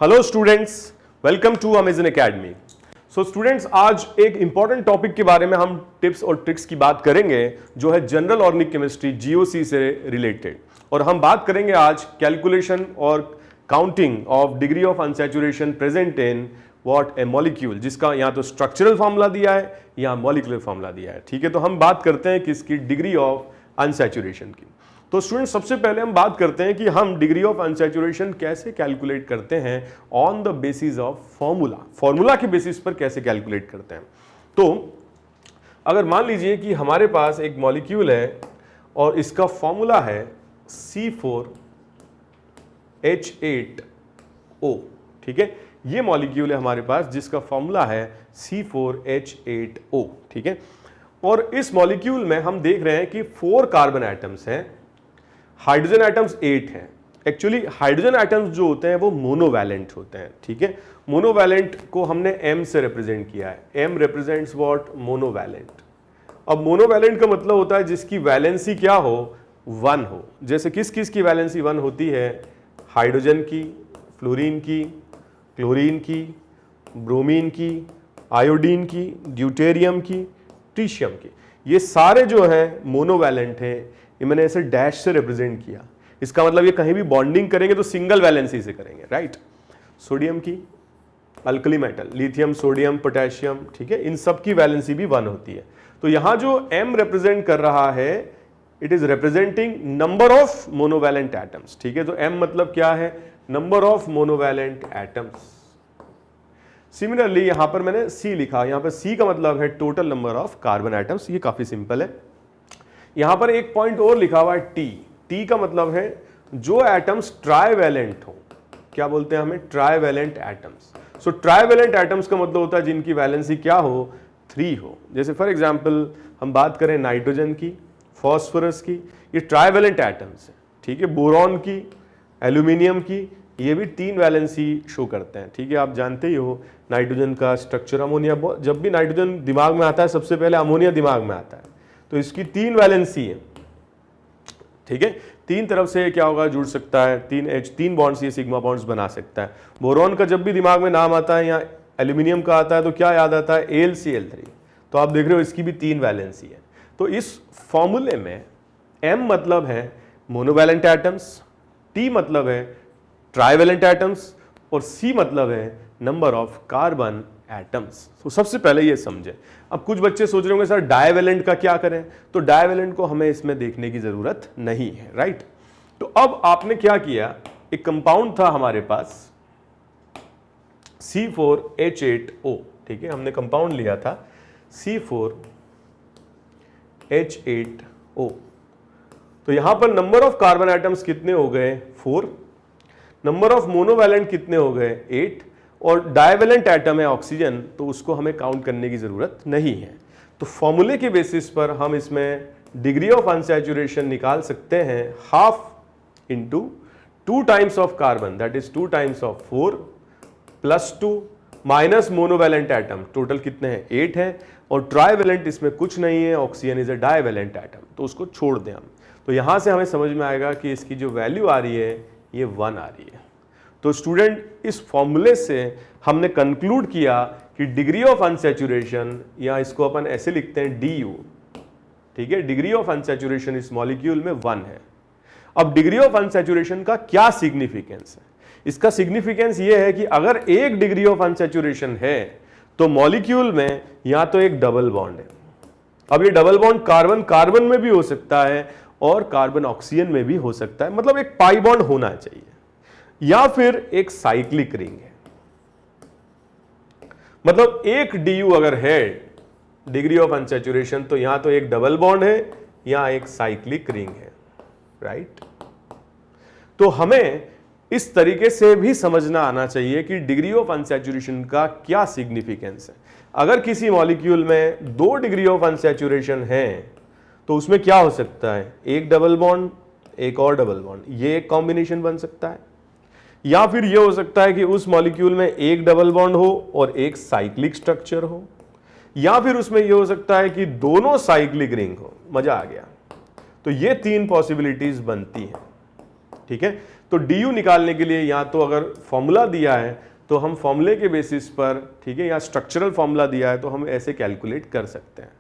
Hello students, welcome to Amazon Academy. So students, आज एक important topic के बारे में हम टिप्स और ट्रिक्स की बात करेंगे जो है जनरल ऑर्गेनिक केमिस्ट्री जीओसी से रिलेटेड। और हम बात करेंगे आज कैलकुलेशन और counting of degree of unsaturation present in what A molecule, जिसका यहाँ तो स्ट्रक्चरल फॉर्मूला दिया है या मॉलिक्यूलर फॉर्मूला दिया है। ठीक है, तो हम बात करते हैं किसकी, डिग्री ऑफ अनसैचुरेशन की। तो स्टूडेंट, सबसे पहले हम बात करते हैं कि हम डिग्री ऑफ अनसैचुरेशन कैसे कैलकुलेट करते हैं on the basis of formula. Formula के बेसिस पर कैसे कैलकुलेट करते हैं। तो अगर मान लीजिए कि हमारे पास एक मॉलिक्यूल है और इसका फॉर्मूला है C4H8O। ठीक है, ये मॉलिक्यूल है हमारे पास जिसका फॉर्मूला है C4H8O। ठीक है, और इस मॉलिक्यूल में हम देख रहे हैं कि 4 कार्बन एटम्स हैं, हाइड्रोजन एटम्स 8 हैं। एक्चुअली हाइड्रोजन एटम्स जो होते हैं वो मोनोवैलेंट होते हैं। ठीक है, मोनोवैलेंट को हमने M से रिप्रेजेंट किया है। M represents what, monovalent. अब मोनोवैलेंट का मतलब होता है जिसकी वैलेंसी क्या हो, 1 हो। जैसे किस किस की वैलेंसी 1 होती है, हाइड्रोजन की, फ्लोरीन की, क्लोरीन की, ब्रोमीन की, आयोडीन की, ड्यूटेरियम की, ट्रीशियम की। ये सारे जो हैं मोनोवैलेंट हैं। ये मैंने ऐसे डैश से रिप्रेजेंट किया। इसका मतलब ये कहीं भी बॉन्डिंग करेंगे तो सिंगल वैलेंसी से करेंगे, राइट। सोडियम की, alkali metal, lithium, sodium, potassium, ठीक है, इन सब की वैलेंसी भी 1 होती है। तो यहां जो M रिप्रेजेंट कर रहा है, it is representing number of monovalent atoms. ठीक है, तो M मतलब क्या है, number of monovalent atoms. Similarly यहां पर मैंने C लिखा, यहां पर C का मतलब है total number of carbon atoms. ये काफी सिंपल है। यहां पर एक पॉइंट और लिखा हुआ है T। T का मतलब है जो एटम्स ट्राइवैलेंट हो। क्या बोलते हैं हमें, ट्राइवैलेंट एटम्स। सो ट्राइवैलेंट एटम्स का मतलब होता है जिनकी वैलेंसी क्या हो, 3 हो। जैसे फॉर एग्जांपल हम बात करें नाइट्रोजन की, फॉस्फोरस की, ये ट्राइवैलेंट एटम्स हैं। ठीक है, बोरॉन की, एल्यूमिनियम की, ये भी 3 वैलेंसी शो करते हैं। ठीक है, आप जानते ही हो नाइट्रोजन का स्ट्रक्चर अमोनिया। जब भी नाइट्रोजन दिमाग में आता है सबसे पहले अमोनिया दिमाग में आता है। तो इसकी 3 वैलेंसी है। ठीक है, 3 तरफ से क्या होगा, जुड़ सकता है, 3 बॉन्ड्स, ये सिग्मा बॉन्ड्स बना सकता है। बोरॉन का जब भी दिमाग में नाम आता है या एल्यूमिनियम का आता है तो क्या याद आता है, AlCl3। तो आप देख रहे हो इसकी भी 3 वैलेंसी है। तो इस फॉर्मूले में M मतलब है मोनोवैलेंट एटम्स, T मतलब है ट्राइवैलेंट एटम्स और C मतलब है नंबर ऑफ कार्बन एटम्स। तो सबसे पहले ये समझे। अब कुछ बच्चे सोच रहे होंगे सर डाइवैलेंट का क्या करें, तो डाइवैलेंट को हमें इसमें देखने की जरूरत नहीं है, राइट। तो अब आपने क्या किया, एक कंपाउंड था हमारे पास C4H8O। ठीक है, हमने कंपाउंड लिया था C4H8O। तो यहां पर नंबर ऑफ कार्बन एटम्स कितने हो गए, 4। नंबर ऑफ मोनोवैलेंट कितने हो गए, 8। और डाइवैलेंट एटम है ऑक्सीजन, तो उसको हमें काउंट करने की जरूरत नहीं है। तो फॉर्मूले के बेसिस पर हम इसमें डिग्री ऑफ अनसैचुरेशन निकाल सकते हैं, half into 2 times of carbon, that is 2 times of 4 plus 2 minus monovalent atom, total कितने हैं, 8 है। और ट्राइवैलेंट इसमें कुछ नहीं है, oxygen is a divalent atom, तो उसको छोड़ दें हम। तो यहां से हमें समझ में आएगा कि इसकी जो वैल्यू आ रही है ये 1 आ रही है। तो स्टूडेंट, इस फॉर्मूले से हमने कंक्लूड किया कि डिग्री ऑफ अनसैचुरेशन, या इसको अपन ऐसे लिखते हैं DU। ठीक है, डिग्री ऑफ अनसैचुरेशन इस मॉलिक्यूल में 1 है। अब डिग्री ऑफ अनसैचुरेशन का क्या सिग्निफिकेंस है, इसका सिग्निफिकेंस ये है कि अगर 1 डिग्री ऑफ अनसैचुरेशन है तो मॉलिक्यूल में या तो एक डबल बॉन्ड है। अब ये डबल बॉन्ड कार्बन कार्बन में भी हो सकता है और कार्बन ऑक्सीजन में भी हो सकता है, मतलब एक पाई बॉन्ड होना चाहिए, या फिर एक साइक्लिक रिंग है। मतलब एक DU अगर है, डिग्री ऑफ अनसैचुरेशन, तो यहां तो एक डबल बॉन्ड है या एक साइक्लिक रिंग है, राइट। तो हमें इस तरीके से भी समझना आना चाहिए कि डिग्री ऑफ अनसैचुरेशन का क्या सिग्निफिकेंस है। अगर किसी मॉलिक्यूल में 2 डिग्री ऑफ अनसैचुरेशन है तो उसमें क्या हो सकता है, एक डबल बॉन्ड, एक और डबल बॉन्ड, ये एक कॉम्बिनेशन बन सकता है। या फिर यह हो सकता है कि उस मॉलिक्यूल में एक डबल बॉन्ड हो और एक साइक्लिक स्ट्रक्चर हो, या फिर उसमें यह हो सकता है कि दोनों साइक्लिक रिंग हो। मजा आ गया। तो ये 3 पॉसिबिलिटीज बनती हैं। ठीक है, तो डी निकालने के लिए या तो अगर फॉर्मूला दिया है तो हम फॉर्मूले के बेसिस पर, ठीक है, या स्ट्रक्चरल फॉर्मूला दिया है तो हम ऐसे कैलकुलेट कर सकते हैं।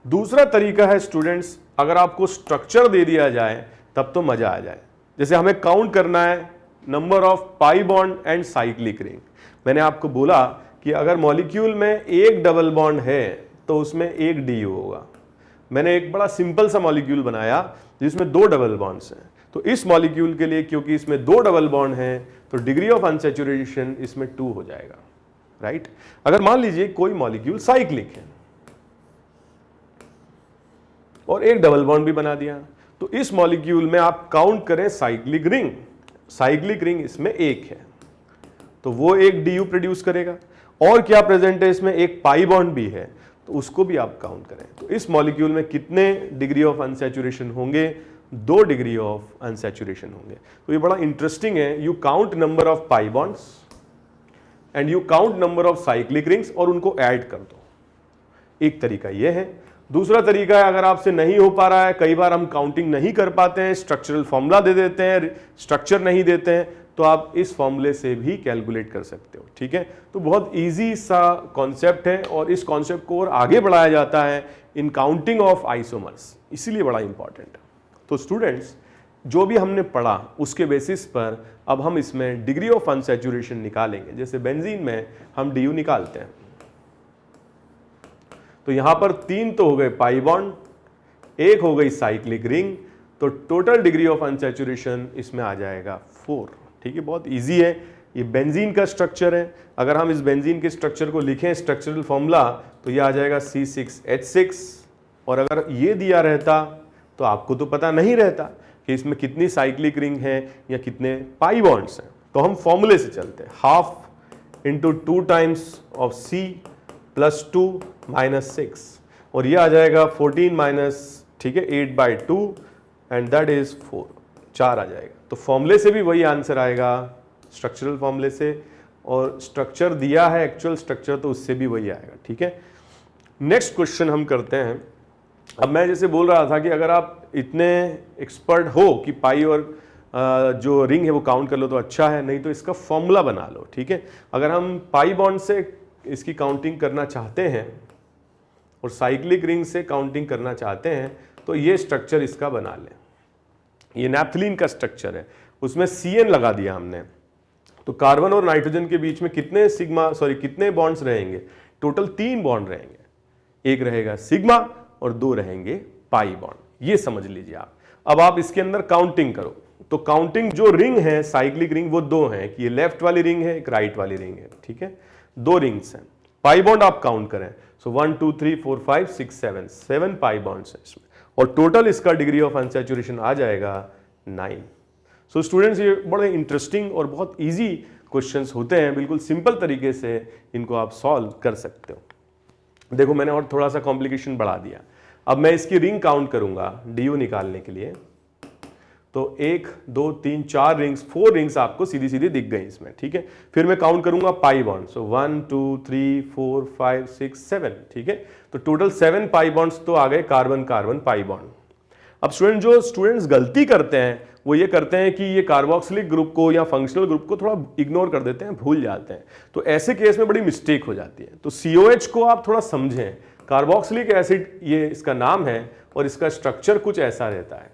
दूसरा तरीका है स्टूडेंट्स, अगर आपको स्ट्रक्चर दे दिया जाए तब तो मजा आ जाए। जैसे हमें काउंट करना है number of pi bond and cyclic ring. मैंने आपको बोला कि अगर मॉलिक्यूल में एक डबल बॉन्ड है तो उसमें एक डी होगा। मैंने एक बड़ा सिंपल सा मॉलिक्यूल बनाया जिसमें दो डबल बॉन्ड्स हैं, तो इस मॉलिक्यूल के लिए क्योंकि इसमें दो डबल बॉन्ड हैं तो डिग्री ऑफ अनसैचुरेशन इसमें 2 हो जाएगा, राइट। अगर मान लीजिए कोई मॉलिक्यूल साइक्लिक है और एक डबल बॉन्ड भी बना दिया, तो इस मॉलिक्यूल में आप काउंट करें साइक्लिक रिंग, साइक्लिक रिंग इसमें एक है तो वो एक डी प्रोड्यूस करेगा। और क्या प्रेजेंट है इसमें, एक पाई बॉन्ड भी है तो उसको भी आप काउंट करें। तो इस मॉलिक्यूल में कितने डिग्री ऑफ अनसैचुरेशन होंगे, 2 डिग्री ऑफ अनसैचुरेशन होंगे। तो ये बड़ा इंटरेस्टिंग है। You count number of pi bonds and you count number of cyclic rings और उनको ऐड कर दो। एक तरीका ये है। दूसरा तरीका है, अगर आपसे नहीं हो पा रहा है, कई बार हम काउंटिंग नहीं कर पाते हैं, स्ट्रक्चरल फॉर्मूला दे देते हैं, स्ट्रक्चर नहीं देते हैं, तो आप इस फॉर्मूले से भी कैलकुलेट कर सकते हो, ठीक है। तो बहुत इजी सा कॉन्सेप्ट है और इस कॉन्सेप्ट को और आगे बढ़ाया जाता है इन काउंटिंग ऑफ आइसोमर्स, इसीलिए बड़ा इंपॉर्टेंट है। तो स्टूडेंट्स, जो भी हमने पढ़ा उसके बेसिस पर अब हम इसमें डिग्री ऑफ अनसैचुरेशन निकालेंगे। जैसे बेंजीन में हम डी निकालते हैं, तो यहां पर 3 तो हो गए पाई बॉन्ड, 1 हो गई साइक्लिक रिंग, तो टोटल डिग्री ऑफ अनसैचुरेशन इसमें आ जाएगा 4, ठीक है। बहुत इजी है। ये बेंजीन का स्ट्रक्चर है। अगर हम इस बेंजीन के स्ट्रक्चर को लिखें स्ट्रक्चरल फॉर्मूला तो ये आ जाएगा C6H6, और अगर ये दिया रहता तो आपको तो पता नहीं रहता कि इसमें कितनी साइक्लिक रिंग है या कितने पाई बॉन्ड्स हैं। तो हम फॉर्मूले से चलते हैं, 1/2 × 2 टाइम्स ऑफ C + 2 - 6, और ये आ जाएगा 14 माइनस, ठीक है, 8/2 एंड दैट इज 4, 4 आ जाएगा। तो फॉर्मूले से भी वही आंसर आएगा, स्ट्रक्चरल फॉर्मूले से, और स्ट्रक्चर दिया है एक्चुअल स्ट्रक्चर तो उससे भी वही आएगा, ठीक है। नेक्स्ट क्वेश्चन हम करते हैं। अब मैं जैसे बोल रहा था कि अगर आप इतने एक्सपर्ट हो कि पाई और जो रिंग है वो काउंट कर लो तो अच्छा है, नहीं तो इसका फॉर्मूला बना लो, ठीक है। अगर हम पाई बॉन्ड से इसकी काउंटिंग करना चाहते हैं और साइक्लिक रिंग से काउंटिंग करना चाहते हैं तो ये स्ट्रक्चर इसका बना लें। ये नैप्थलीन का स्ट्रक्चर है, उसमें CN लगा दिया हमने, तो कार्बन और नाइट्रोजन के बीच में कितने बॉन्ड्स रहेंगे, टोटल 3 बॉन्ड रहेंगे, एक रहेगा सिग्मा और 2 रहेंगे पाई बॉन्ड। ये समझ लीजिए आप। अब आप इसके अंदर काउंटिंग करो, तो काउंटिंग जो रिंग है साइक्लिक रिंग वो 2 हैं, कि ये लेफ्ट वाली रिंग है, एक राइट वाली रिंग है, ठीक है, 2 रिंग्स हैं। पाई बॉन्ड आप काउंट करें, सो 1 2 3 4 5 6 7 पाई बॉन्ड्स हैं इसमें, और टोटल इसका डिग्री ऑफ अनसैचुरेशन आ जाएगा 9। सो स्टूडेंट्स, ये बड़े इंटरेस्टिंग और बहुत इजी क्वेश्चंस होते हैं, बिल्कुल सिंपल तरीके से इनको आप सॉल्व कर सकते हो। देखो मैंने और थोड़ा सा कॉम्प्लिकेशन बढ़ा दिया। अब मैं इसकी रिंग काउंट करूंगा DU निकालने के लिए, तो 1 2 3 4 रिंग्स, 4 रिंग्स आपको सीधी सीधी दिख गई इसमें, ठीक है। फिर मैं काउंट करूंगा पाई बॉन्ड, सो 1 2 3 4 5 6 7, ठीक है। तो टोटल 7 पाई बॉन्ड्स तो आ गए, कार्बन कार्बन पाई बॉन्ड। अब स्टूडेंट्स गलती करते हैं वो ये करते हैं कि ये कार्बोक्सिलिक ग्रुप को या फंक्शनल ग्रुप को थोड़ा इग्नोर कर देते हैं, भूल जाते हैं, तो ऐसे केस में बड़ी मिस्टेक हो जाती है। तो COH को आप थोड़ा समझें, कार्बोक्सिलिक एसिड ये इसका नाम है और इसका स्ट्रक्चर कुछ ऐसा रहता है,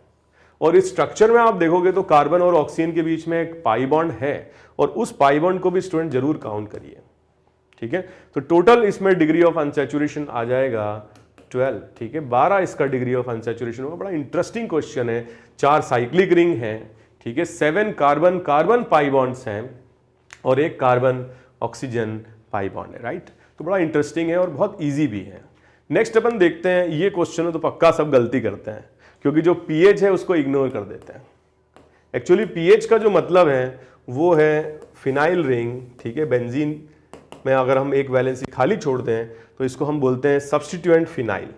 और इस स्ट्रक्चर में आप देखोगे तो कार्बन और ऑक्सीजन के बीच में एक पाई बॉन्ड है, और उस पाई बॉन्ड को भी स्टूडेंट जरूर काउंट करिए, ठीक है। तो टोटल इसमें डिग्री ऑफ अनसैचुरेशन आ जाएगा 12, ठीक है, 12 इसका डिग्री ऑफ अनसैचुरेशन होगा। बड़ा इंटरेस्टिंग क्वेश्चन है। 4 साइक्लिक रिंग है, ठीक है, 7 कार्बन कार्बन पाई बॉन्ड्स हैं और 1 कार्बन ऑक्सीजन पाई बॉन्ड है, राइट। तो बड़ा इंटरेस्टिंग है और बहुत ईजी भी है। नेक्स्ट अपन देखते हैं, ये क्वेश्चन तो पक्का सब गलती करते हैं क्योंकि जो pH है उसको इग्नोर कर देते हैं। एक्चुअली pH का जो मतलब है वो है फिनाइल रिंग, ठीक है। बेंजीन में अगर हम एक वैलेंसी खाली छोड़ दें तो इसको हम बोलते हैं सब्स्टिट्यूएंट फिनाइल,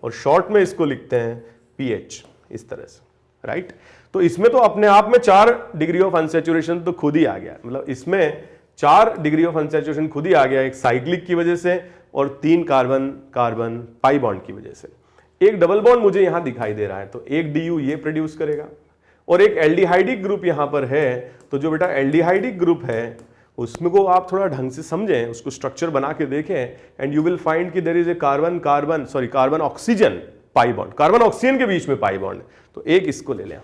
और शॉर्ट में इसको लिखते हैं pH, इस तरह से, राइट। तो इसमें तो अपने आप में 4 डिग्री ऑफ अनसैचुरेशन तो खुद ही आ गया, मतलब इसमें 4 डिग्री ऑफ अनसैचुरेशन खुद ही आ गया, एक साइक्लिक की वजह से और 3 कार्बन कार्बन पाई बॉन्ड की वजह से। एक डबल बॉन्ड मुझे यहां दिखाई दे रहा है, तो एक DU ये प्रोड्यूस करेगा और एक एल्डिहाइडिक ग्रुप यहां पर है, तो जो बेटा एल्डिहाइडिक ग्रुप है उसमें को आप थोड़ा ढंग से समझें, उसको स्ट्रक्चर बना के देखें, एंड यू विल फाइंड कि there is a carbon oxygen pi bond, carbon oxygen के बीच में पाई बॉन्ड, तो एक इसको ले लें।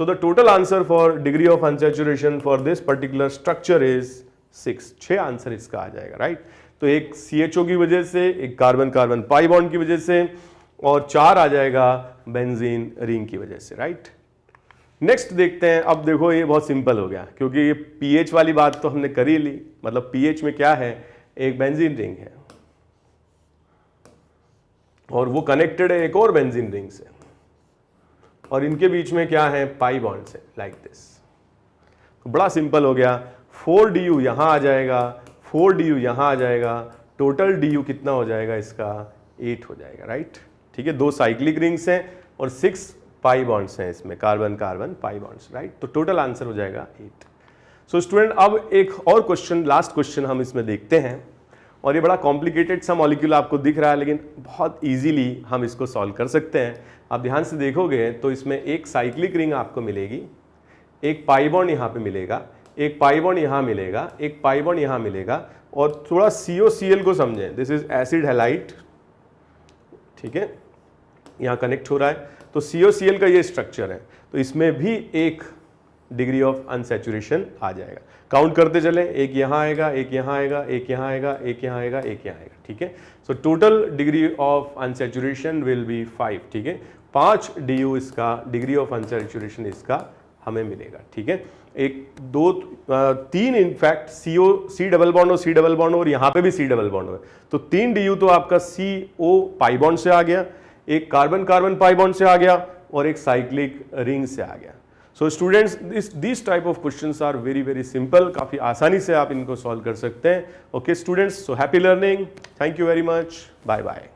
So the total answer for degree of unsaturation for this particular structure is 6। 6 answer इसका आ जाएगा, राइट। तो एक CHO की वजह से, एक कार्बन कार्बन पाई बॉन्ड की वजह से, और 4 आ जाएगा बेंजीन रिंग की वजह से, राइट। नेक्स्ट देखते हैं। अब देखो ये बहुत सिंपल हो गया, क्योंकि ये pH वाली बात तो हमने कर ही ली। मतलब pH में क्या है, एक बेंजीन रिंग है और वो कनेक्टेड है एक और बेंजीन रिंग से, और इनके बीच में क्या है, पाई बॉन्ड से, लाइक दिस। तो बड़ा सिंपल हो गया। 4du यहां आ जाएगा, 4du यहां आ जाएगा, टोटल du कितना हो जाएगा इसका, 8 हो जाएगा, राइट। ठीक है, 2 साइक्लिक रिंग्स हैं और 6 पाई बॉन्ड्स हैं इसमें, carbon carbon pi bonds, right. तो टोटल आंसर हो जाएगा 8। सो स्टूडेंट, अब एक और क्वेश्चन, लास्ट क्वेश्चन हम इसमें देखते हैं, और ये बड़ा कॉम्प्लिकेटेड सा मॉलिक्यूल आपको दिख रहा है, लेकिन बहुत इजीली हम इसको सॉल्व कर सकते हैं। आप ध्यान से देखोगे तो इसमें एक साइक्लिक रिंग आपको मिलेगी, एक पाई बॉन्ड यहाँ पे मिलेगा, एक पाई बॉन्ड यहाँ मिलेगा, एक पाई बॉन्ड यहाँ मिलेगा, और थोड़ा COCl को समझें, दिस इज एसिड हैलाइड, ठीक है, यहाँ कनेक्ट हो रहा है, तो COCl का ये स्ट्रक्चर है, तो इसमें भी एक डिग्री ऑफ अनसैचुरेशन आ जाएगा। काउंट करते चले, एक यहाँ आएगा, एक यहाँ आएगा, एक यहाँ आएगा, एक यहाँ आएगा, एक यहाँ आएगा, ठीक है। So total degree of unsaturation will be 5, ठीक है। 5 DU इसका डिग्री ऑफ अनसैचुरेशन इसका हमें मिलेगा, ठीक है। 1 2 3 इनफैक्ट C डबल बॉन्ड और C डबल बॉन्ड, और यहाँ पे भी C डबल बॉन्ड हो, तो 3 DU तो आपका CO पाई बॉन्ड से आ गया, एक कार्बन कार्बन पाई बॉन्ड से आ गया, और एक साइक्लिक रिंग से आ गया। So students, this type of questions are very very simple, काफ़ी आसानी से आप इनको सॉल्व कर सकते हैं। Okay students, so happy learning, thank you very much, bye bye.